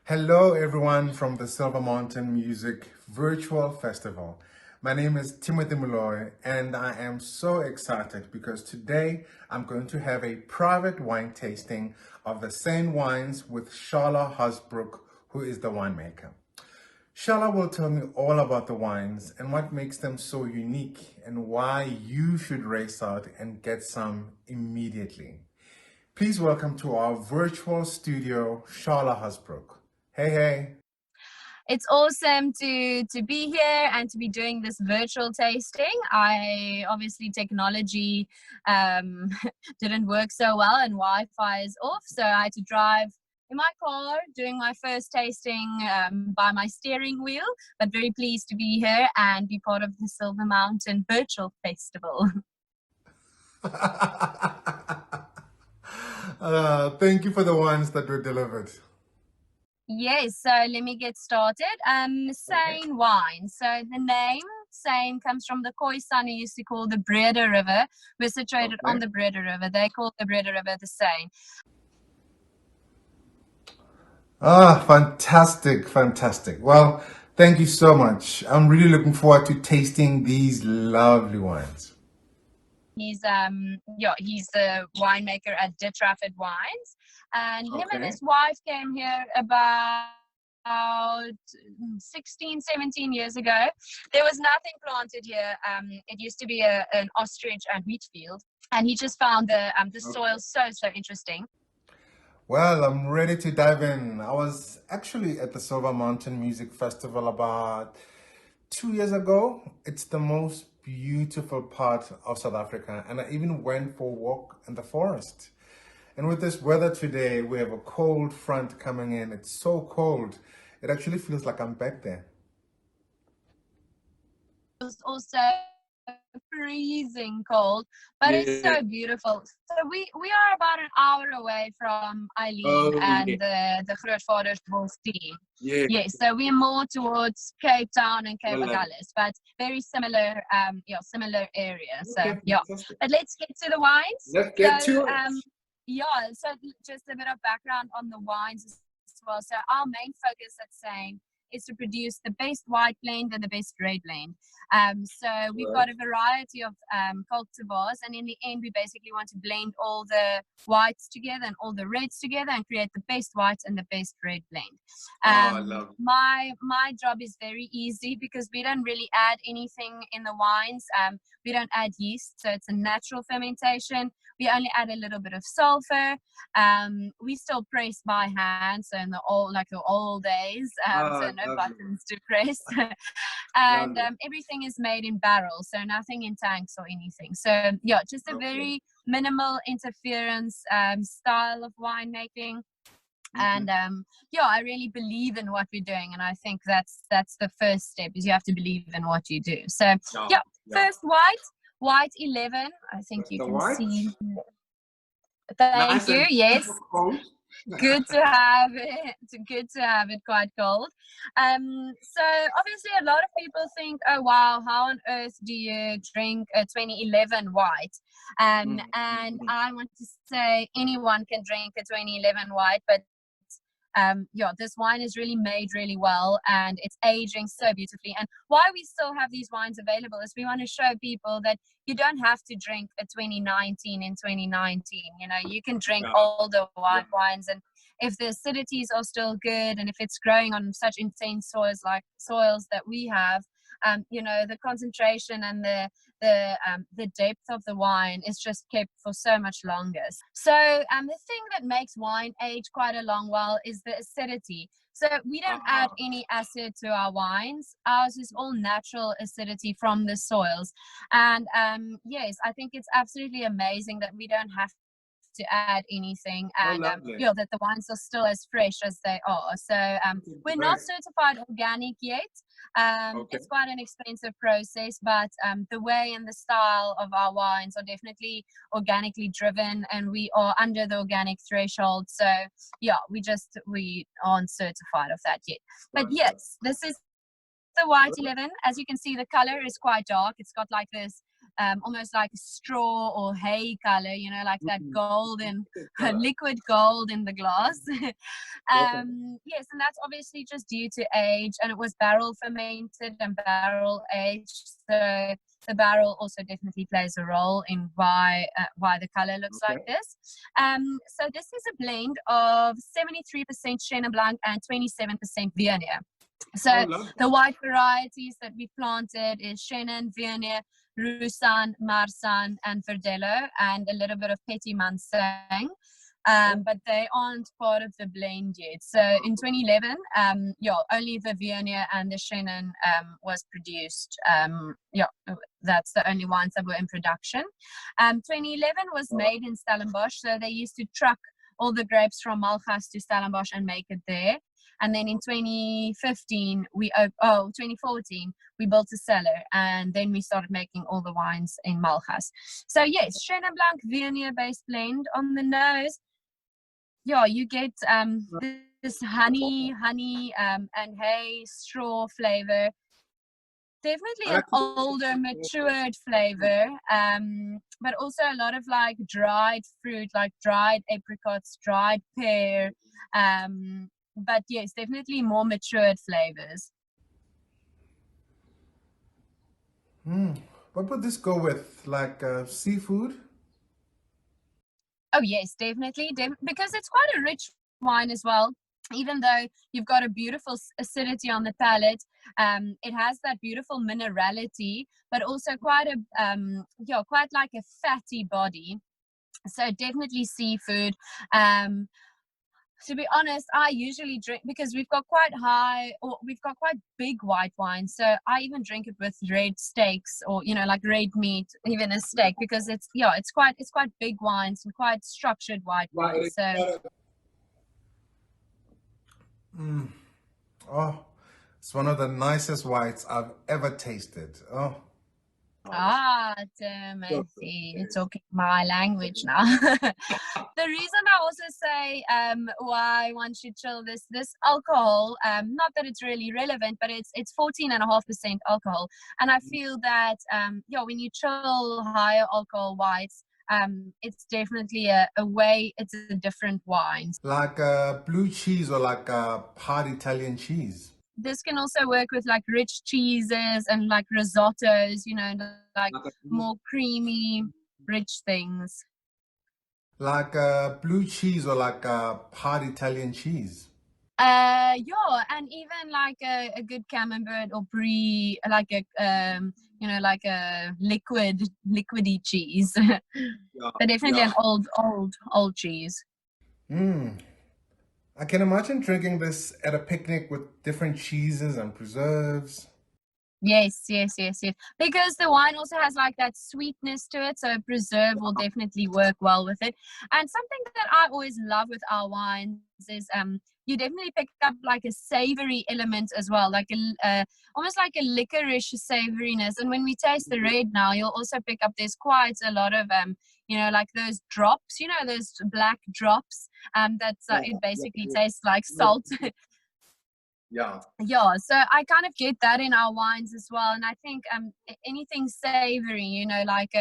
Hello, everyone from the Silver Mountain Music Virtual Festival. My name is Timothy Moloi, and I am so excited because today I'm going to have a private wine tasting of the Sijnn wines with Charla who is the winemaker. Charla will tell me all about the wines and what makes them so unique and why you should race out and get some immediately. Please welcome to our virtual studio, Charla. Hey, hey. It's awesome to be here and to be doing this virtual tasting. I obviously technology didn't work so well and Wi-Fi is off, so I had to drive in my car doing my first tasting by my steering wheel. But very pleased to be here and be part of the Silver Mountain Virtual Festival. Thank you for the ones that were delivered. Yes, so let me get started. Sijnn wine. So the name Sijnn comes from the Khoisan who used to call the Breda River. We're situated on the Breda River. They call the Breda River the Sijnn. Fantastic, fantastic. Well, thank you so much. I'm really looking forward to tasting these lovely wines. He's he's the winemaker at Dit Trafford Wines, and him and his wife came here about 16, 17 years ago. There was nothing planted here. It used to be an ostrich and wheat field, and he just found the soil so interesting. Well, I'm ready to dive in. I was actually at the Silver Mountain Music Festival about 2 years ago. It's the most beautiful part of South Africa, and I even went for a walk in the forest. And with this weather today, we have a cold front coming in. It's so cold, it actually feels like I'm back there. It was also freezing cold, but it's so beautiful. So we are about an hour away from Eileen and the Grootvadersbos. Yes, so we're more towards Cape Town and Cape Agulhas, but very similar similar area. So but let's get to the wines. Let's get to it. So just a bit of background on the wines as well. So our main focus at Sijnn is to produce the best white blend and the best red blend. So we've got a variety of cultivars, and in the end, we basically want to blend all the whites together and all the reds together and create the best whites and the best red blend. I love it. My job is very easy because we don't really add anything in the wines. We don't add yeast, so it's a natural fermentation. We only add a little bit of sulfur. We still press by hand, so in the old days, so no buttons to press. And everything is made in barrels, so nothing in tanks or anything. So just a very minimal interference style of winemaking. And I really believe in what we're doing, and I think that's the first step, is you have to believe in what you do. So first white 11. I think you can see. Thank you. Yes. Good to have it. Good to have it quite cold. So obviously a lot of people think, oh wow, how on earth do you drink a 2011 white? And I want to say anyone can drink a 2011 white, but this wine is really made really well and it's aging so beautifully. And why we still have these wines available is we want to show people that you don't have to drink a 2019 in 2019. You can drink older white wines, and if the acidities are still good and if it's growing on such intense soils like soils that we have, the concentration and the depth of the wine is just kept for so much longer. So the thing that makes wine age quite a long while is the acidity. So we don't add any acid to our wines. Ours is all natural acidity from the soils. And yes, I think it's absolutely amazing that we don't have to add anything, and that the wines are still as fresh as they are. So we're not certified organic yet. It's quite an expensive process, but the way and the style of our wines are definitely organically driven, and we are under the organic threshold. So we aren't certified of that yet. But yes, this is the white 11. As you can see, the color is quite dark. It's got like this almost like a straw or hay color, you know, like that golden, liquid gold in the glass. Yes, and that's obviously just due to age, and it was barrel fermented and barrel aged. So the barrel also definitely plays a role in why the color looks like this. So this is a blend of 73% Chenin Blanc and 27% Viognier. So the white varieties that we planted is Chenin, Viognier, Roussanne, Marsanne, and Verdelho, and a little bit of Petit Manseng. But they aren't part of the blend yet. So in 2011, only the Viognier and the Chenin was produced. That's the only ones that were in production. 2011 was made in Stellenbosch, so they used to truck all the grapes from Malgas to Stellenbosch and make it there. And then in 2014, we built a cellar, and then we started making all the wines in Malgas. So yes, Chenin Blanc Viognier-based blend. On the nose, you get this honey and hay straw flavor. Definitely an older, matured flavor, but also a lot of like dried fruit, like dried apricots, dried pear. But yes, definitely more matured flavors. What would this go with? Like seafood? Oh yes, definitely, because it's quite a rich wine as well. Even though you've got a beautiful acidity on the palate, it has that beautiful minerality, but also quite like a fatty body. So definitely seafood. To be honest, I usually drink, because we've got quite big white wine. So I even drink it with red steaks, or like red meat, even a steak, because it's quite big wines and quite structured white wines. So Oh, it's one of the nicest whites I've ever tasted. Oh. Timothy, you're talking my language now. The reason I also say why one should chill this alcohol, not that it's really relevant, but it's 14.5% alcohol, and I feel that when you chill higher alcohol whites, it's definitely it's a different wine. Like blue cheese or like hard Italian cheese. This can also work with like rich cheeses and like risottos, like more creamy, rich things. Like blue cheese or like hard Italian cheese. And even like a good camembert or brie, like a like a liquidy cheese. But definitely an old cheese. I can imagine drinking this at a picnic with different cheeses and preserves. Yes. Because the wine also has like that sweetness to it, so a preserve will definitely work well with it. And something that I always love with our wines is you definitely pick up like a savory element as well, like almost like a licorice savoriness. And when we taste the red now, you'll also pick up there's quite a lot of like those drops, those black drops. It basically tastes like salt. Yeah, so I kind of get that in our wines as well, and I think anything savory, like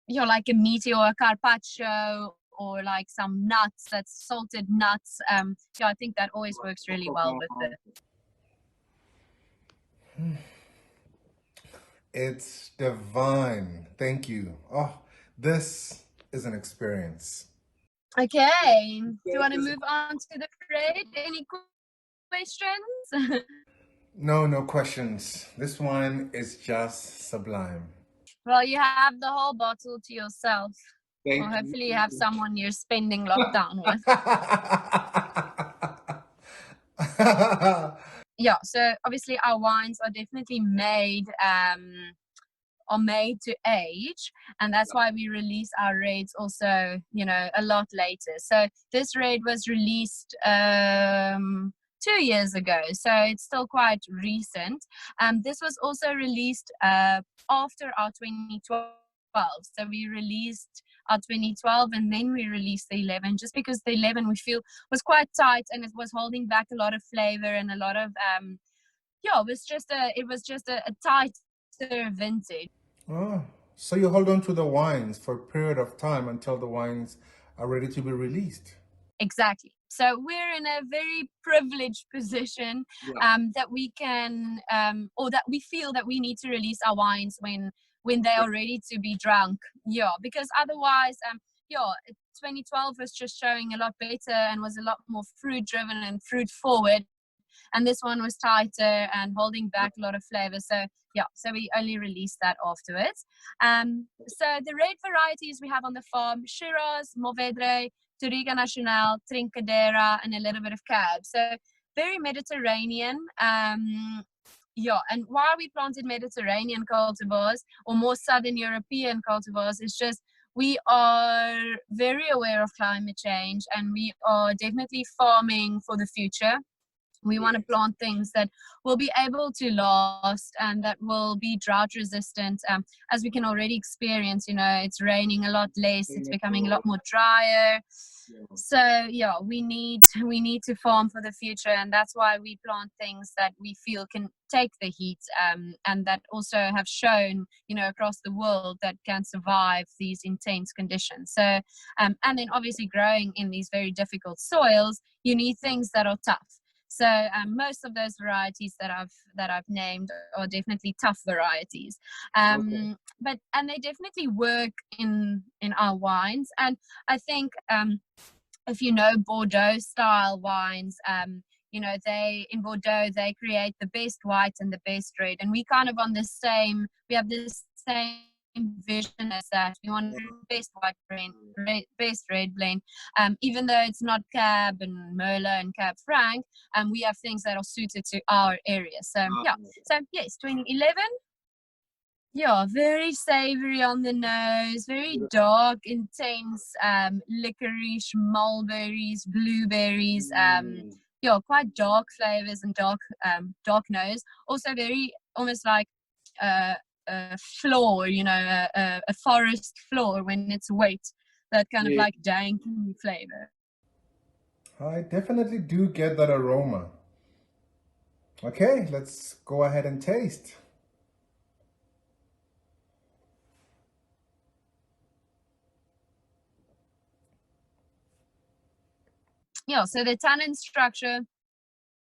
like a meaty or a carpaccio, or like some nuts, that's salted nuts. I think that always works really well with it. It's divine. Thank you. Oh, this is an experience. Okay, do you want to move on to the grade? Any questions? No questions. This wine is just sublime. Well, you have the whole bottle to yourself. Or hopefully you have someone you're spending lockdown with. So obviously our wines are definitely made to age, and that's why we release our reds also a lot later. So this red was released 2 years ago, so it's still quite recent. This was also released after our 2012. So we released our 2012, and then we released the 11, just because the 11 we feel was quite tight, and it was holding back a lot of flavor and a lot of yeah, it was just a tighter vintage. Oh, so you hold on to the wines for a period of time until the wines are ready to be released. Exactly. So we're in a very privileged position, that we can, or that we feel that we need to release our wines when they are ready to be drunk. Yeah, because otherwise, yeah, 2012 was just showing a lot better and was a lot more fruit driven and fruit forward, and this one was tighter and holding back a lot of flavor. So yeah, so we only released that afterwards. So the red varieties we have on the farm: Shiraz, Mourvedre, Touriga Nacional, Trincadera, and a little bit of Cab. So very Mediterranean. Yeah, and why we planted Mediterranean cultivars or more Southern European cultivars is just we are very aware of climate change, and we are definitely farming for the future. We want to plant things that will be able to last and that will be drought resistant. As we can already experience, it's raining a lot less, it's becoming a lot more drier. So yeah, we need to farm for the future, and that's why we plant things that we feel can take the heat, and that also have shown across the world that can survive these intense conditions. So and then obviously growing in these very difficult soils, you need things that are tough. So most of those varieties that I've named are definitely tough varieties, but they definitely work in our wines. And I think if you know Bordeaux style wines, they in Bordeaux they create the best white and the best red, and we kind of we have this same vision as that. We want the best white blend, best red blend. Even though it's not Cab and Merlot and Cab Franc, we have things that are suited to our area. So yeah, so yes, 2011. Yeah, very savory on the nose, very dark, intense, licorice, mulberries, blueberries. Yeah, quite dark flavors and dark nose. Also very almost like uh, a floor, a forest floor when it's wet. That kind of like dank flavor. I definitely do get that aroma. Okay, let's go ahead and taste. Yeah, so the tannin structure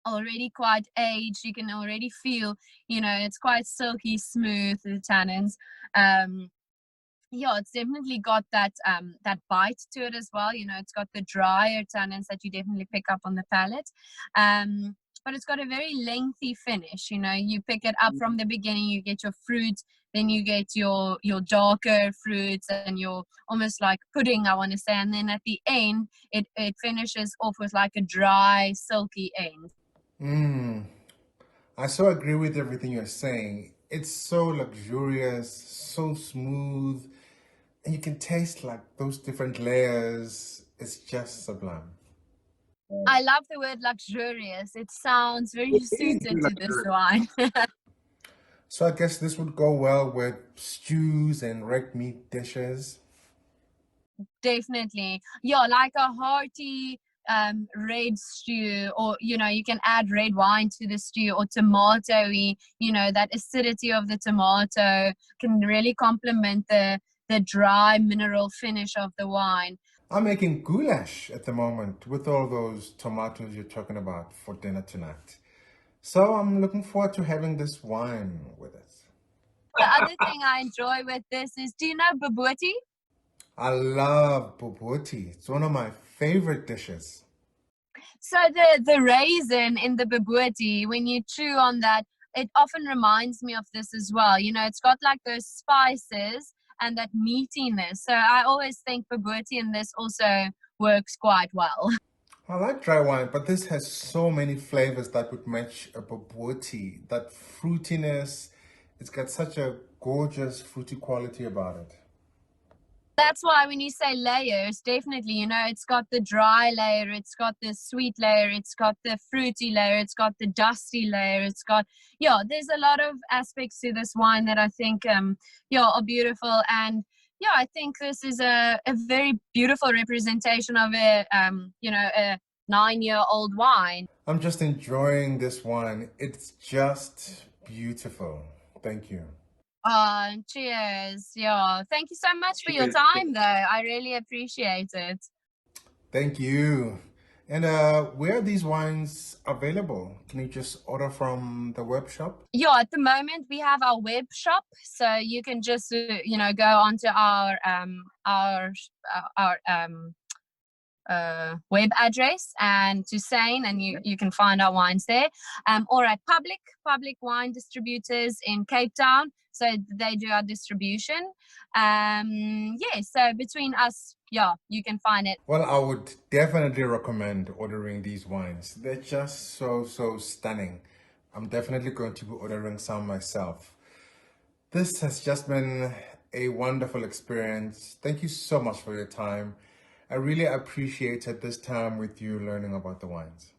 already quite aged. You can already feel, it's quite silky smooth, the tannins. Yeah, it's definitely got that bite to it as well. It's got the drier tannins that you definitely pick up on the palate. But it's got a very lengthy finish. You pick it up from the beginning, you get your fruit, then you get your darker fruits and your almost like pudding, I want to say, and then at the end it finishes off with like a dry, silky end. I so agree with everything you're saying. It's so luxurious, so smooth, and you can taste like those different layers. It's just sublime. I love the word luxurious. It sounds very suited to this wine. So I guess this would go well with stews and red meat dishes. Definitely. Yeah, like a hearty red stew, or you can add red wine to the stew, or tomatoey, that acidity of the tomato can really complement the dry mineral finish of the wine. I'm making goulash at the moment with all those tomatoes you're talking about for dinner tonight. So I'm looking forward to having this wine with us. The other thing I enjoy with this is, do you know bobotie? I love bobotie. It's one of my favorite dishes. So the raisin in the bobotie, when you chew on that, it often reminds me of this as well. It's got like those spices and that meatiness. So I always think bobotie in this also works quite well. I like dry wine, but this has so many flavors that would match a bobotie. That fruitiness, it's got such a gorgeous fruity quality about it. That's why when you say layers, definitely, it's got the dry layer, it's got the sweet layer, it's got the fruity layer, it's got the dusty layer, it's got, there's a lot of aspects to this wine that I think, are beautiful. And I think this is a very beautiful representation of a 9-year-old wine. I'm just enjoying this wine. It's just beautiful. Thank you. Cheers. Yeah. Thank you so much for your time, though. I really appreciate it. Thank you. And where are these wines available? Can you just order from the web shop? Yeah, at the moment we have our web shop, so you can just go onto our web address and to Sijnn, and you can find our wines there, or at public wine distributors in Cape Town, so they do our distribution. So between us, you can find it. Well, I would definitely recommend ordering these wines. They're just so stunning. I'm definitely going to be ordering some myself. This has just been a wonderful experience. Thank you so much for your time. I really appreciated this time with you learning about the wines.